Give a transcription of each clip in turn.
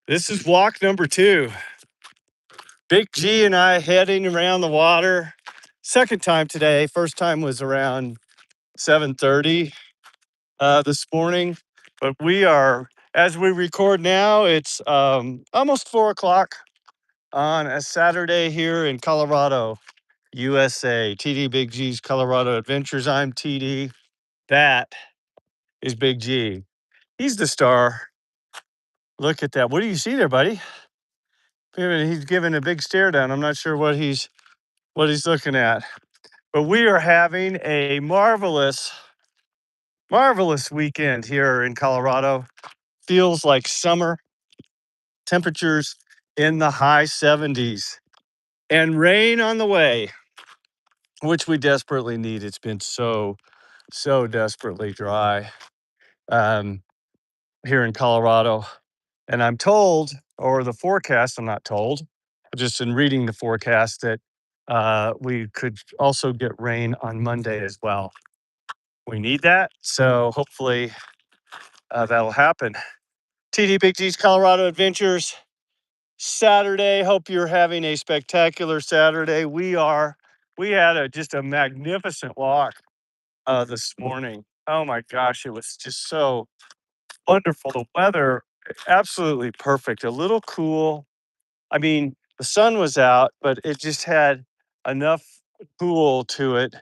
This is walk number 2. Big G and I heading around the water. Second time today. First time was around 7:30 this morning. But we are, as we record now, it's almost 4 o'clock on a Saturday here in Colorado, USA. TD Big G's Colorado Adventures. I'm TD. That is Big G. He's the star. Look at that. What do you see there, buddy? He's giving a big stare down. I'm not sure what he's looking at. But we are having a marvelous weekend here in Colorado. Feels like summer. Temperatures in the high 70s and rain on the way, which we desperately need. It's been so desperately dry here in Colorado. And I'm told, or the forecast, I'm not told, just in reading the forecast, that we could also get rain on Monday as well. We need that. So hopefully that'll happen. TD Big G's Colorado Adventures Saturday. Hope you're having a spectacular Saturday. We had just a magnificent walk this morning. Oh my gosh, it was just so wonderful. The weather, absolutely perfect. A little cool. I mean, the sun was out, but it just had enough cool to it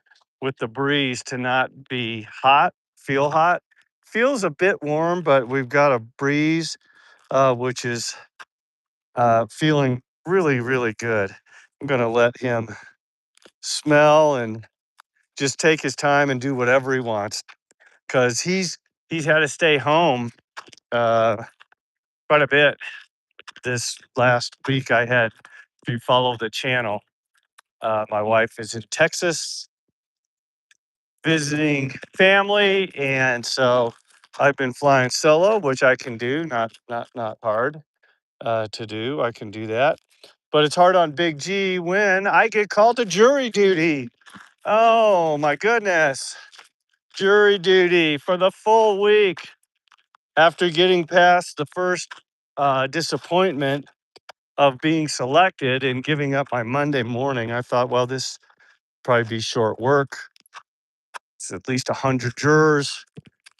with the breeze to not be hot, feel hot. Feels a bit warm, but we've got a breeze, which is feeling really, really good. I'm going to let him smell and just take his time and do whatever he wants because he's had to stay home quite a bit this last week. I had, if you follow the channel, my wife is in Texas visiting family, and so I've been flying solo, which I can do. Not hard to do. I can do that, but it's hard on Big G when I get called to jury duty. Oh my goodness, jury duty for the full week. After getting past the first disappointment of being selected and giving up my Monday morning, I thought, well, this probably be short work. It's at least 100 jurors.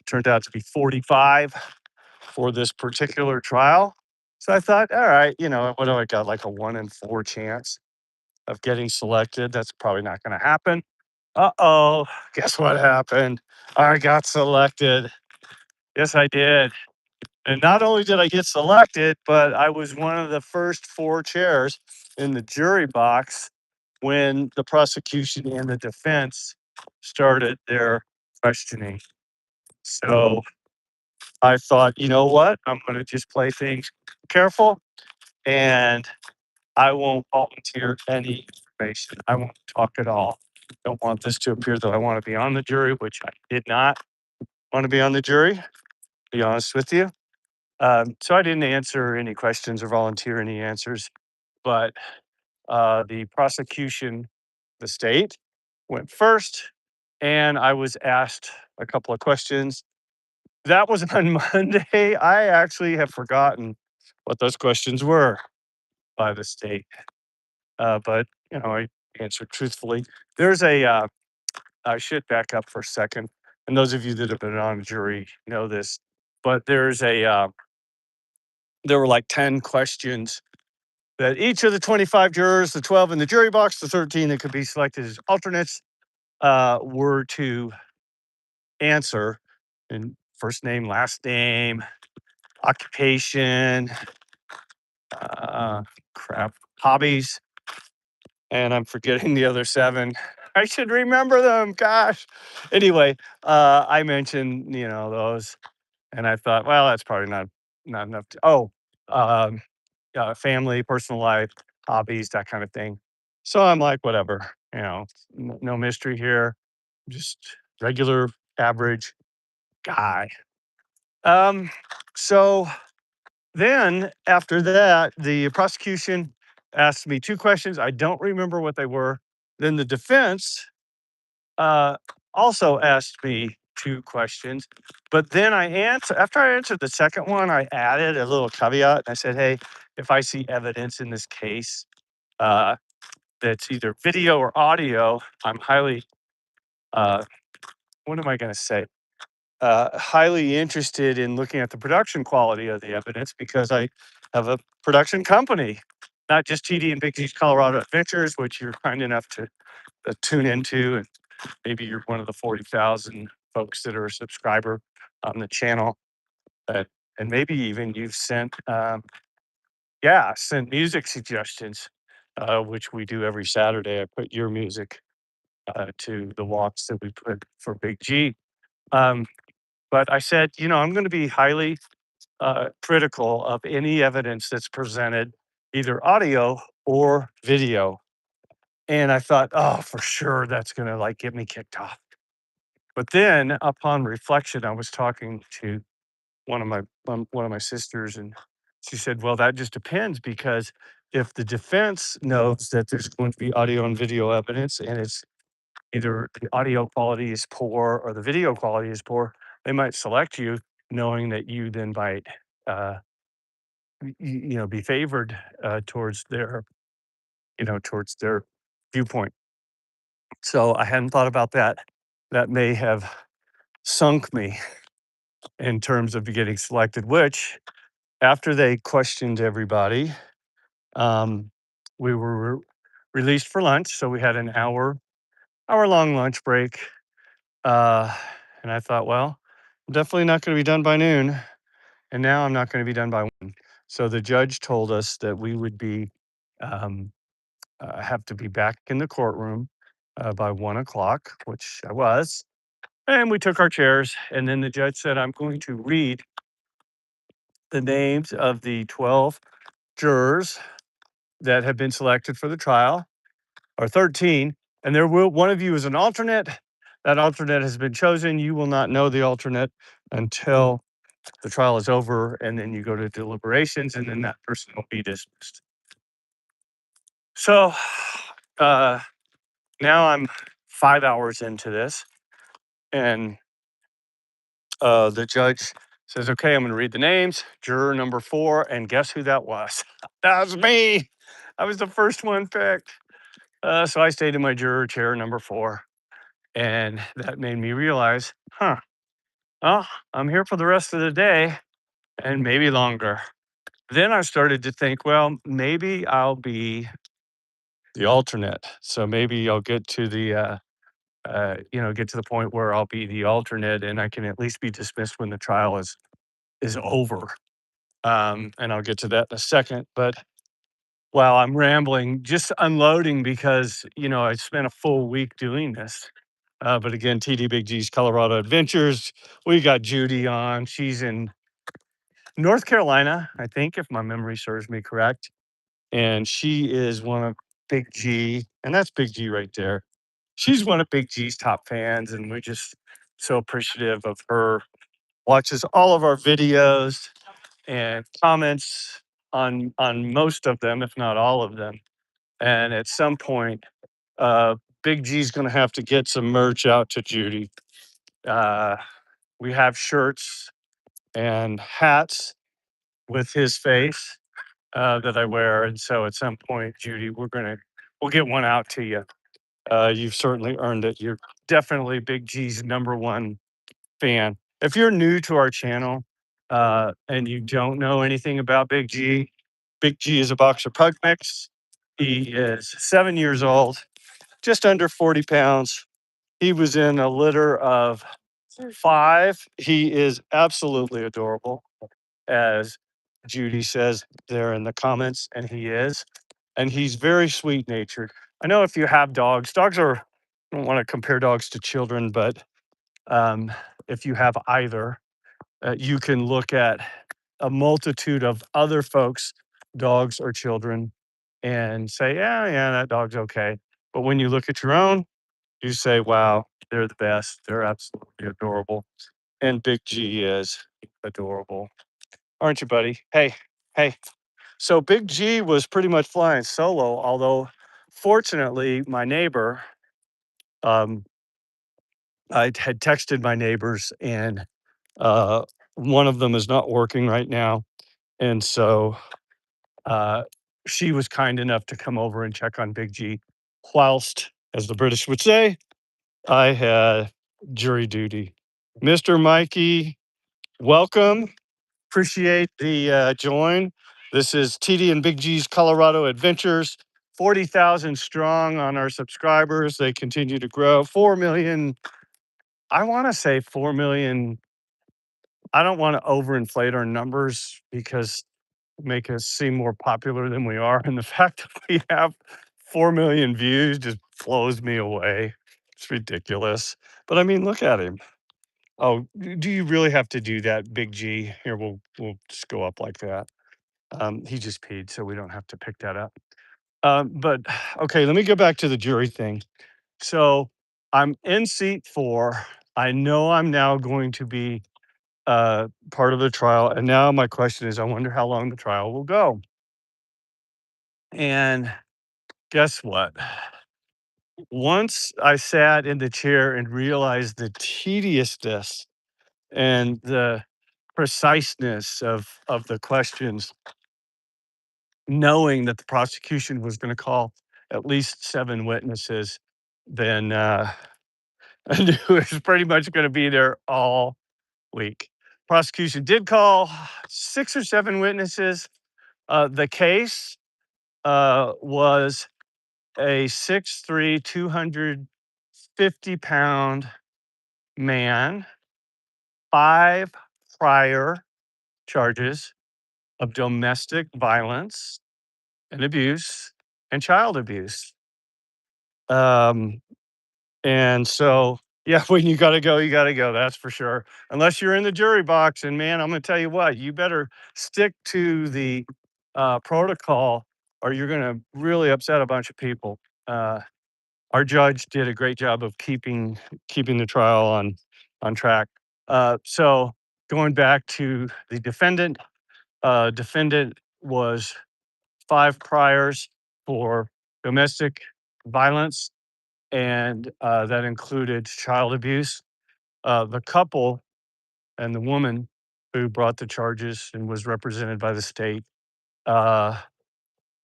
Turned out to be 45 for this particular trial. So I thought, all right, what do I got? Like a 1 in 4 chance of getting selected. That's probably not going to happen. Uh-oh, guess what happened? I got selected. Yes, I did. And not only did I get selected, but I was one of the first 4 chairs in the jury box when the prosecution and the defense started their questioning. So I thought, you know what? I'm going to just play things careful and I won't volunteer any information. I won't talk at all. Don't want this to appear that I want to be on the jury, which I did not want to be on the jury, to be honest with you. So I didn't answer any questions or volunteer any answers. But the prosecution, the state, went first, and I was asked a couple of questions. That was on Monday. I actually have forgotten what those questions were by the state, but I answered truthfully. There's I should back up for a second, and those of you that have been on a jury know this, but there were like 10 questions that each of the 25 jurors, the 12 in the jury box, the 13 that could be selected as alternates, were to answer in first name, last name, occupation, uh, hobbies, and I'm forgetting the other 7. I should remember them. Gosh. Anyway, I mentioned those, and I thought, well, that's probably not enough. Um, family, personal life, hobbies, that kind of thing. So I'm like, whatever. No mystery here. Just regular, average guy. So then after that, the prosecution asked me 2 questions. I don't remember what they were. Then the defense also asked me two questions. But then after I answered the second one, I added a little caveat. I said, hey, if I see evidence in this case uh, that's either video or audio, I'm highly, uh, what am I going to say? Highly interested in looking at the production quality of the evidence because I have a production company, not just TD and Big G's Colorado Adventures, which you're kind enough to tune into. And maybe you're one of the 40,000 folks that are a subscriber on the channel. Uh, and maybe even you've sent music suggestions, which we do every Saturday. I put your music to the walks that we put for Big G. Um, but I said, I'm going to be highly critical of any evidence that's presented, either audio or video. And I thought, oh, for sure, that's going to like get me kicked off. But then, upon reflection, I was talking to one of my sisters, and she said, "Well, that just depends because if the defense knows that there's going to be audio and video evidence, and it's either the audio quality is poor or the video quality is poor, they might select you, knowing that you then might, uh, be favored towards their viewpoint." So I hadn't thought about that. That may have sunk me in terms of getting selected. Which, after they questioned everybody, um, we were released for lunch. So we had an hour long lunch break. Uh, and I thought, well, I'm definitely not going to be done by noon. And now I'm not going to be done by 1. So the judge told us that we would um, have to be back in the courtroom by 1 o'clock, which I was. And we took our chairs. And then the judge said, I'm going to read the names of the 12 jurors that have been selected for the trial, or 13, and one of you is an alternate. That alternate has been chosen. You will not know the alternate until the trial is over, and then you go to deliberations, and then that person will be dismissed. So uh, now I'm 5 hours into this, and the judge says, okay, I'm going to read the names. Juror number 4, and guess who that was? That was me. I was the first one picked. So I stayed in my juror chair number 4, and that made me realize, well, I'm here for the rest of the day and maybe longer. Then I started to think, well, maybe I'll be the alternate. So maybe I'll get to the point where I'll be the alternate, and I can at least be dismissed when the trial is over. And I'll get to that in a second. But while I'm rambling, just unloading because I spent a full week doing this. But again, TD Big G's Colorado Adventures. We got Judy on. She's in North Carolina, I think, if my memory serves me correct. And she is one of Big G, and that's Big G right there. She's one of Big G's top fans, and we're just so appreciative of her. Watches all of our videos and comments on most of them, if not all of them. And at some point, Big G's going to have to get some merch out to Judy. Uh, we have shirts and hats with his face that I wear, and so at some point, Judy, we'll get one out to you. You've certainly earned it. You're definitely Big G's number one fan. If you're new to our channel and you don't know anything about Big G is a boxer pug mix. He is 7 years old, just under 40 pounds. He was in a litter of 5. He is absolutely adorable, as Judy says there in the comments, and he is. And he's very sweet natured. I know if you have dogs are, I don't want to compare dogs to children, but if you have either, you can look at a multitude of other folks' dogs or children and say, yeah, that dog's okay. But when you look at your own, you say, wow, they're the best. They're absolutely adorable. And Big G is adorable. Aren't you, buddy? Hey, hey. So Big G was pretty much flying solo, although fortunately, my neighbor, um, I had texted my neighbors, and uh, one of them is not working right now, and so uh, she was kind enough to come over and check on Big G, whilst, as the British would say, I had jury duty. Mr. Mikey, welcome. Appreciate the join. This is TD and Big G's Colorado Adventures. 40,000 strong on our subscribers. They continue to grow. 4 million. I want to say 4 million. I don't want to overinflate our numbers because make us seem more popular than we are. And the fact that we have 4 million views just blows me away. It's ridiculous. But I mean, look at him. Oh, do you really have to do that, Big G? Here, we'll just go up like that. He just peed, so we don't have to pick that up. But okay, let me go back to the jury thing. So I'm in seat 4. I know I'm now going to be part of the trial, and now my question is, I wonder how long the trial will go. And guess what? Once I sat in the chair and realized the tediousness and the preciseness of the questions, knowing that the prosecution was going to call at least 7 witnesses, then I knew it was pretty much going to be there all week. Prosecution did call 6 or 7 witnesses. The case was a 6'3", 250-pound man, 5 prior charges of domestic violence and abuse and child abuse. Um, and so, yeah, when you got to go, you got to go. That's for sure. Unless you're in the jury box, and man, I'm going to tell you what, you better stick to the protocol, or you're going to really upset a bunch of people. Our judge did a great job of keeping the trial on track. So going back to the defendant, defendant was 5 priors for domestic violence, and that included child abuse. The couple and the woman who brought the charges and was represented by the state uh,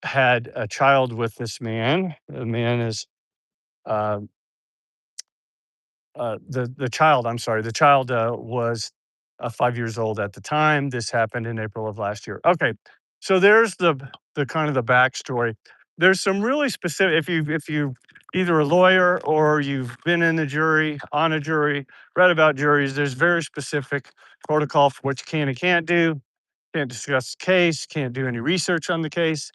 had a child with this man. The man is uh, the child. I'm sorry, the child was 5 years old at the time. This happened in April of last year. Okay, so there's the kind of the backstory. There's some really specific. If you either a lawyer or you've been in the jury, on a jury, read about juries, there's very specific protocol for what you can and can't do. Can't discuss the case. Can't do any research on the case.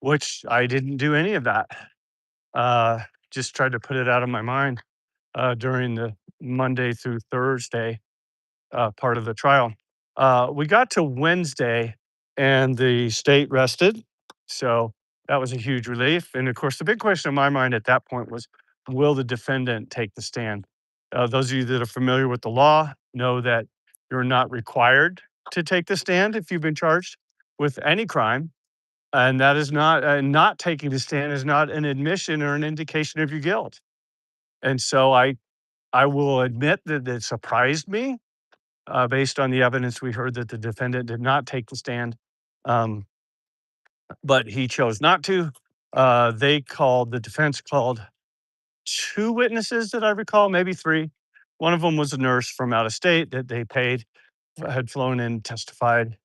Which I didn't do any of that. Uh, just tried to put it out of my mind during the Monday through Thursday part of the trial. We got to Wednesday and the state rested. So that was a huge relief. And of course, the big question in my mind at that point was, will the defendant take the stand? Those of you that are familiar with the law know that you're not required to take the stand if you've been charged with any crime. And that is not taking the stand is not an admission or an indication of your guilt. And so I will admit that it surprised me, based on the evidence we heard that the defendant did not take the stand, um, but he chose not to. The defense called 2 witnesses that I recall, maybe 3. One of them was a nurse from out of state that they paid, had flown in, testified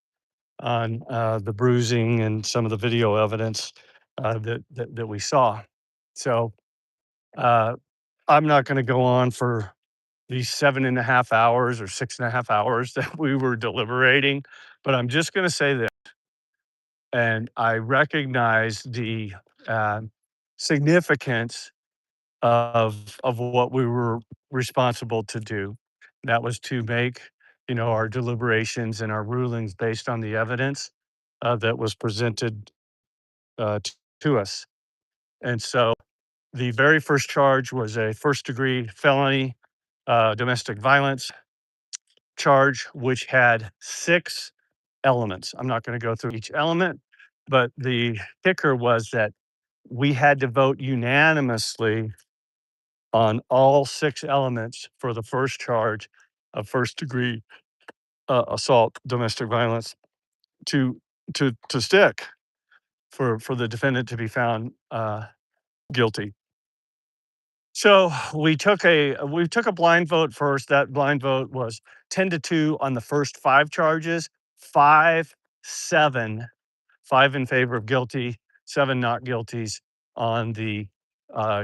on the bruising and some of the video evidence that we saw. So uh, I'm not going to go on for these 7.5 hours or 6.5 hours that we were deliberating. But I'm just going to say that, and I recognize the uh, significance of what we were responsible to do. That was to make, our deliberations and our rulings based on the evidence that was presented to us. And so the very first charge was a first-degree felony domestic violence charge, which had 6 elements. I'm not going to go through each element, but the kicker was that we had to vote unanimously on all 6 elements for the first charge of first degree assault, domestic violence, to to stick for the defendant to be found guilty. So we took a blind vote first. That blind vote was 10-2 on the first 5 charges, 5-7, 5 in favor of guilty, 7 not guilties on the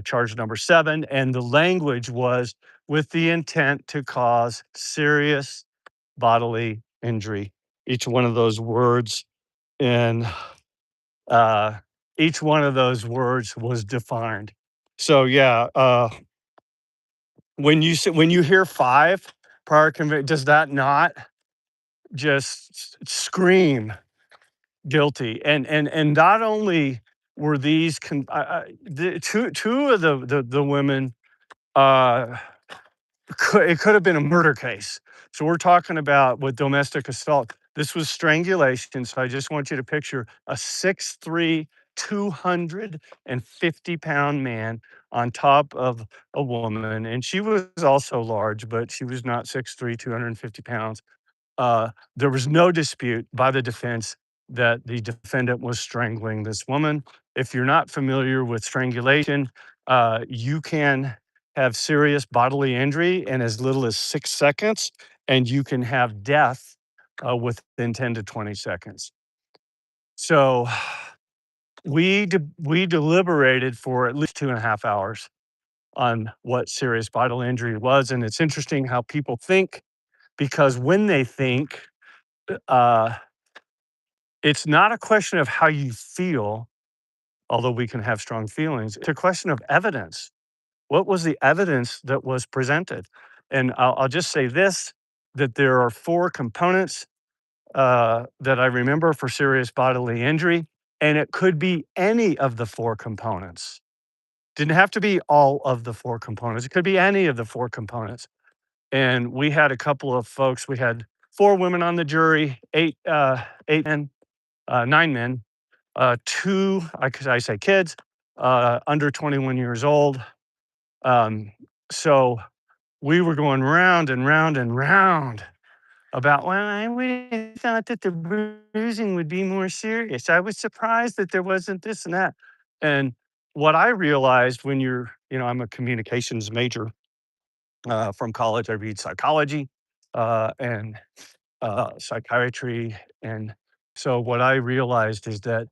charge number 7. And the language was with the intent to cause serious bodily injury. Each one of those words in each one of those words was defined. So yeah, when you hear 5 prior convict, does that not just scream guilty? And not only were these the two of the women, uh it could have been a murder case. So we're talking about with domestic assault. This was strangulation. So I just want you to picture a 6'3", 250-pound man on top of a woman. And she was also large, but she was not 6'3", 250 pounds. There was no dispute by the defense that the defendant was strangling this woman. If you're not familiar with strangulation, you can have serious bodily injury in as little as 6 seconds, and you can have death within 10 to 20 seconds. So we deliberated for at least 2.5 hours on what serious bodily injury was. And it's interesting how people think, because when they think, uh, it's not a question of how you feel, although we can have strong feelings. It's a question of evidence. What was the evidence that was presented? And I'll just say this, that there are 4 components that I remember for serious bodily injury, and it could be any of the 4 components. Didn't have to be all of the 4 components. It could be any of the 4 components. And we had a couple of folks. We had 4 women on the jury, 8 men, 9 men, 2, I say kids, under 21 years old. Um, so we were going round and round and round about, well, I would have thought that the bruising would be more serious. I was surprised that there wasn't this and that. And what I realized when I'm a communications major from college. I read psychology and psychiatry. And so what I realized is that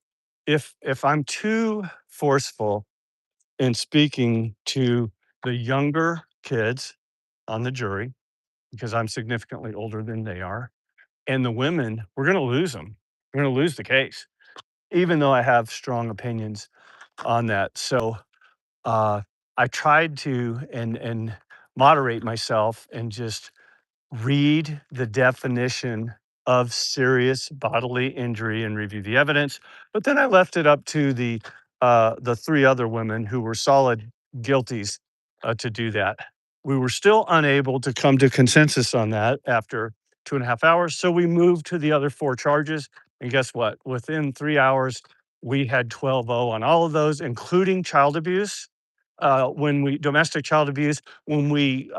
if I'm too forceful in speaking to the younger kids on the jury, because I'm significantly older than they are, and the women, we're going to lose them. We're going to lose the case, even though I have strong opinions on that. So uh, I tried to and moderate myself and just read the definition of serious bodily injury and review the evidence. But then I left it up to the 3 other women who were solid guilties to do that. We were still unable to come to consensus on that after 2.5 hours. So we moved to the other 4 charges. And guess what? Within 3 hours, we had 12-0 on all of those, including child abuse. Domestic child abuse, when we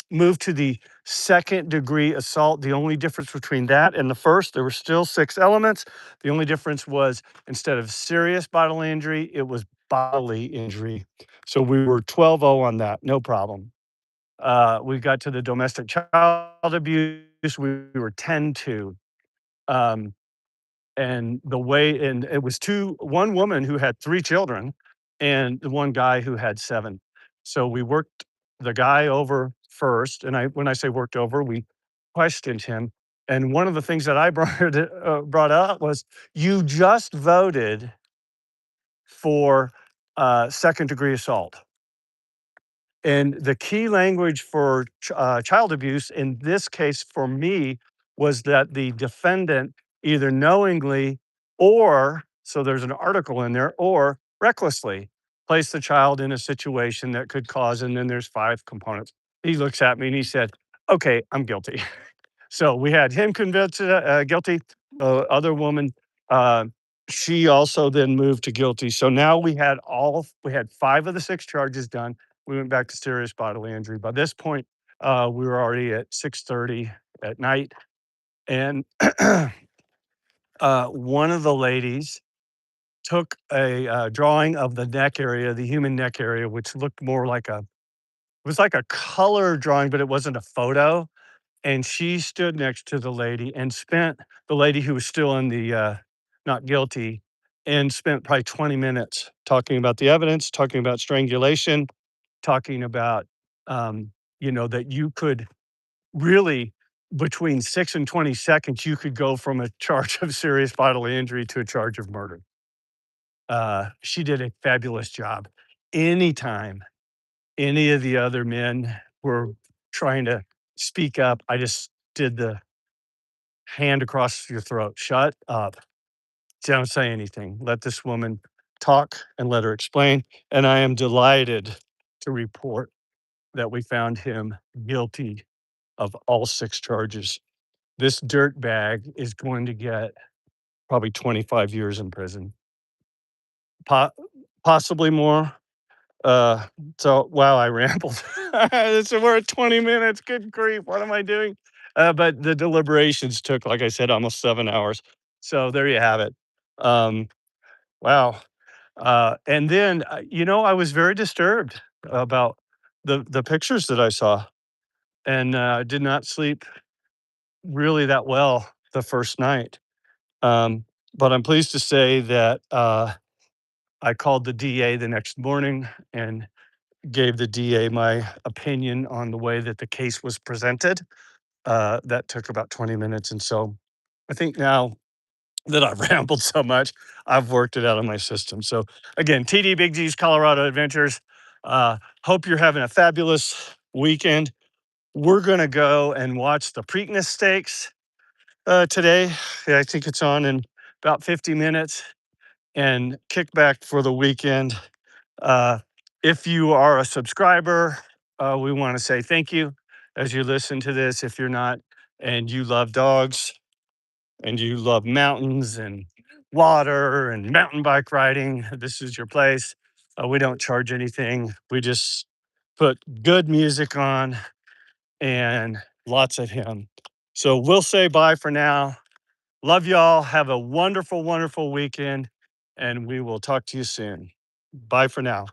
moved to the second degree assault, the only difference between that and the first, there were still 6 elements. The only difference was, instead of serious bodily injury, it was bodily injury. So we were 12-0 on that, no problem. We got to the domestic child abuse, we were 10-2. Um, and it was one woman who had 3 children and the one guy who had 7. So we worked the guy over first, and when I say worked over, we questioned him. And one of the things that I brought up was, you just voted for second degree assault. And the key language for child abuse in this case for me was that the defendant either knowingly, or, so there's an article in there, or recklessly placed the child in a situation that could cause, and then there's 5 components. He looks at me and he said, okay, I'm guilty. So we had him convicted, guilty. The other woman, uh, she also then moved to guilty. So now we had 5 of the 6 charges done. we went back to serious bodily injury. By this point, we were already at 6:30 at night, and one of the ladies took a drawing of the neck area, the human neck area, which looked more like a it was like a color drawing, but it wasn't a photo. And she stood next to the lady and spent the lady who was still in the not guilty, and spent probably 20 minutes talking about the evidence, talking about strangulation, talking about that you could really between 6 and 20 seconds you could go from a charge of serious bodily injury to a charge of murder. She did a fabulous job. Anytime any of the other men were trying to speak up, I just did the hand across your throat. Shut up. Don't say anything. Let this woman talk and let her explain. And I am delighted to report that we found him guilty of all 6 charges. This dirtbag is going to get probably 25 years in prison, po- possibly more. Uh, so wow, I rambled. So we're at 20 minutes. Good grief, what am I doing? But the deliberations took, like I said, almost 7 hours. So there you have it. Um, wow. And then I was very disturbed about the pictures that I saw, and did not sleep really that well the first night. Um, but I'm pleased to say that I called the DA the next morning and gave the DA my opinion on the way that the case was presented. That took about 20 minutes. And so I think now that I've rambled so much, I've worked it out of my system. So again, TD Big G's Colorado Adventures. Hope you're having a fabulous weekend. We're going to go and watch the Preakness Stakes today. Yeah, I think it's on in about 50 minutes, and kick back for the weekend. Uh, if you are a subscriber, we want to say thank you as you listen to this. If you're not, and you love dogs and you love mountains and water and mountain bike riding, this is your place. We don't charge anything. We just put good music on and lots of him. So we'll say bye for now. Love y'all. Have a wonderful, wonderful weekend, and we will talk to you soon. Bye for now.